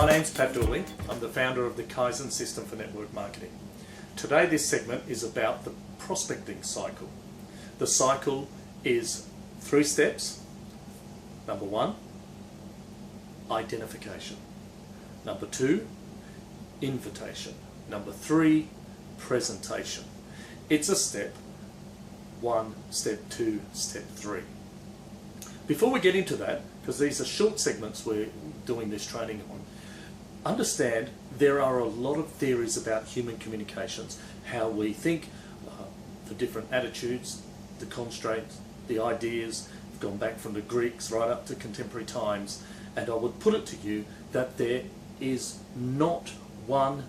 My name's Dooley. I'm the founder of the Kaizen system for network marketing. Today this segment is about the prospecting cycle. The cycle is 3 steps. Number 1, identification. Number 2, invitation. Number 3, presentation. It's a step 1, step 2, step 3. Before we get into that, because these are short segments we're doing this training on, understand there are a lot of theories about human communications, how we think, the different attitudes, the constraints, the ideas have gone back from the Greeks right up to contemporary times, and I would put it to you that there is not one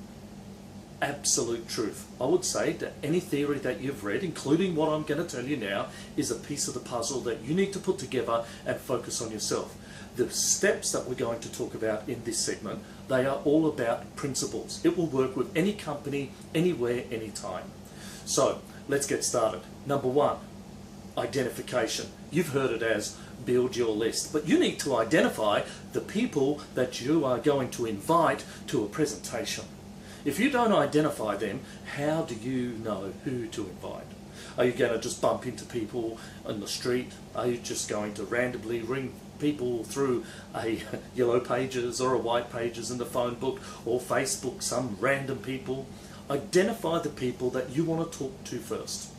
absolute truth. I would say that any theory that you've read, including what I'm going to tell you now, is a piece of the puzzle that you need to put together and focus on yourself. The steps that we're going to talk about in this segment, they are all about principles. It will work with any company, anywhere, anytime. So let's get started. Number 1, identification. You've heard it as build your list, but you need to identify the people that you are going to invite to a presentation. If you don't identify them, how do you know who to invite? Are you going to just bump into people on the street? Are you just going to randomly ring people through a yellow pages or a white pages in the phone book, or Facebook some random people? Identify the people that you want to talk to first.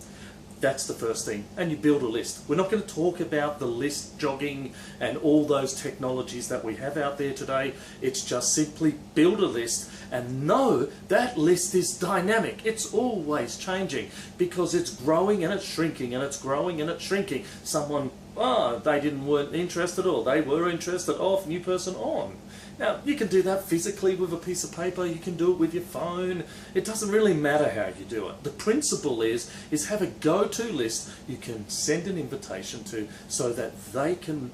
That's the first thing, and you build a list. We're not going to talk about the list jogging and all those technologies that we have out there today. It's just simply build a list and know that list is dynamic. It's always changing because it's growing and it's shrinking and it's growing and it's shrinking. Someone, they weren't interested, or they were interested, off, new person on. Now, you can do that physically with a piece of paper, you can do it with your phone. It doesn't really matter how you do it. The principle is have a go-to list you can send an invitation to so that they can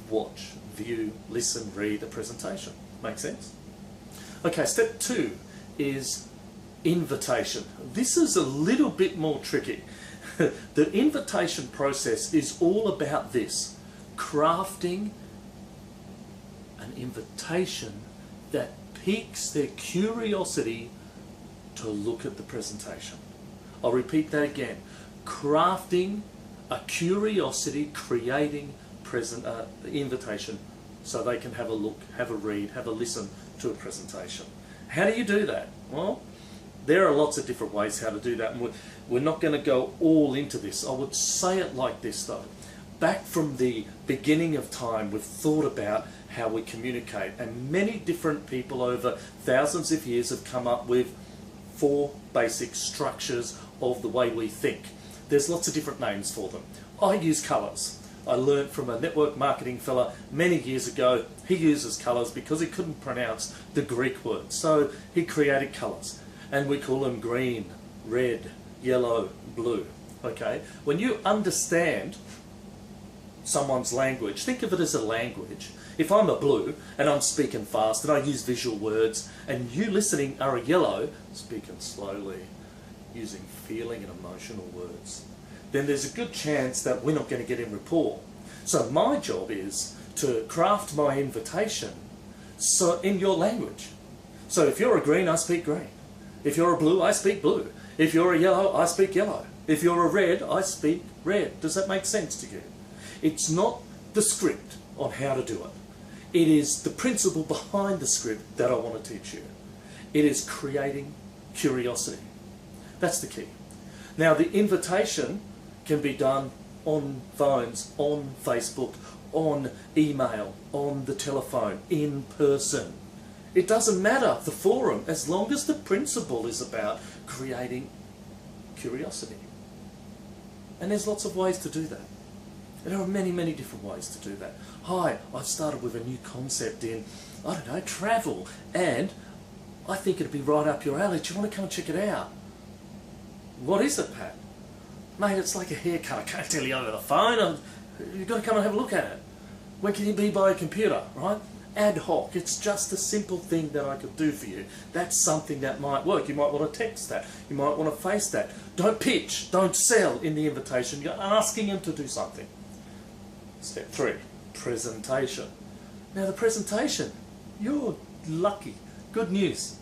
watch, view, listen, read a presentation. Make sense? Okay, step 2 is invitation. This is a little bit more tricky. The invitation process is all about this: crafting an invitation that piques their curiosity to look at the presentation. I'll repeat that again. Crafting a curiosity, creating invitation so they can have a look, have a read, have a listen to a presentation. How do you do that? Well, there are lots of different ways how to do that, and we're not going to go all into this. I would say it like this though. Back from the beginning of time, we've thought about how we communicate, and many different people over thousands of years have come up with 4 basic structures of the way we think. There's lots of different names for them. I use colours. I learned from a network marketing fella many years ago. He uses colours because he couldn't pronounce the Greek word, so he created colours, and we call them green, red, yellow, blue. Okay, when you understand someone's language, think of it as a language. If I'm a blue and I'm speaking fast and I use visual words, and you listening are a yellow, speaking slowly, using feeling and emotional words, then there's a good chance that we're not going to get in rapport. So my job is to craft my invitation so in your language. So if you're a green, I speak green. If you're a blue, I speak blue. If you're a yellow, I speak yellow. If you're a red, I speak red. Does that make sense to you? It's not the script on how to do it. It is the principle behind the script that I want to teach you. It is creating curiosity. That's the key. Now, the invitation can be done on phones, on Facebook, on email, on the telephone, in person. It doesn't matter the forum, as long as the principle is about creating curiosity. And there's lots of ways to do that. There are many, many different ways to do that. Hi, I've started with a new concept in, I don't know, travel, and I think it'd be right up your alley. Do you want to come and check it out? What is it, Pat? Mate, it's like a haircut. I can't tell you over the phone. You've got to come and have a look at it. When can you be by a computer, right? Ad hoc. It's just a simple thing that I could do for you. That's something that might work. You might want to text that. You might want to face that. Don't pitch. Don't sell in the invitation. You're asking them to do something. Step 3, presentation. Now the presentation, you're lucky. Good news.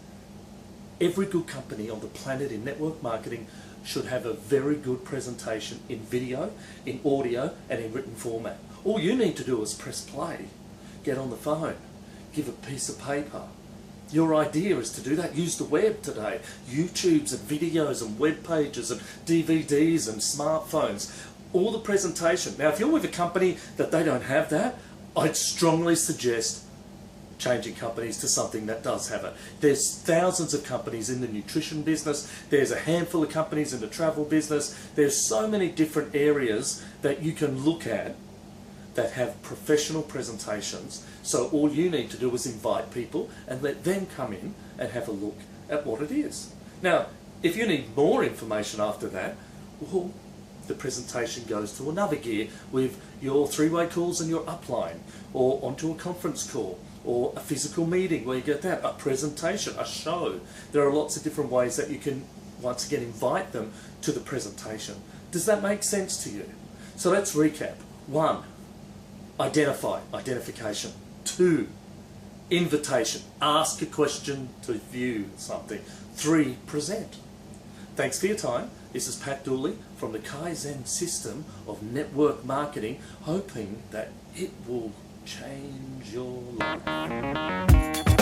Every good company on the planet in network marketing should have a very good presentation in video, in audio, and in written format. All you need to do is press play, get on the phone, give a piece of paper. Your idea is to do that. Use the web today. YouTubes and videos and web pages and DVDs and smartphones. All the presentation. Now, if you're with a company that they don't have that, I'd strongly suggest changing companies to something that does have it. There's thousands of companies in the nutrition business. There's a handful of companies in the travel business. There's so many different areas that you can look at that have professional presentations. So all you need to do is invite people and let them come in and have a look at what it is. Now, if you need more information after that, well, the presentation goes to another gear with your three-way calls and your upline, or onto a conference call, or a physical meeting where you get that, a presentation, a show. There are lots of different ways that you can, once again, invite them to the presentation. Does that make sense to you? So let's recap. 1, identification. 2, invitation, ask a question to view something. 3, present. Thanks for your time. This is Pat Dooley from the Kaizen system of network marketing, hoping that it will change your life.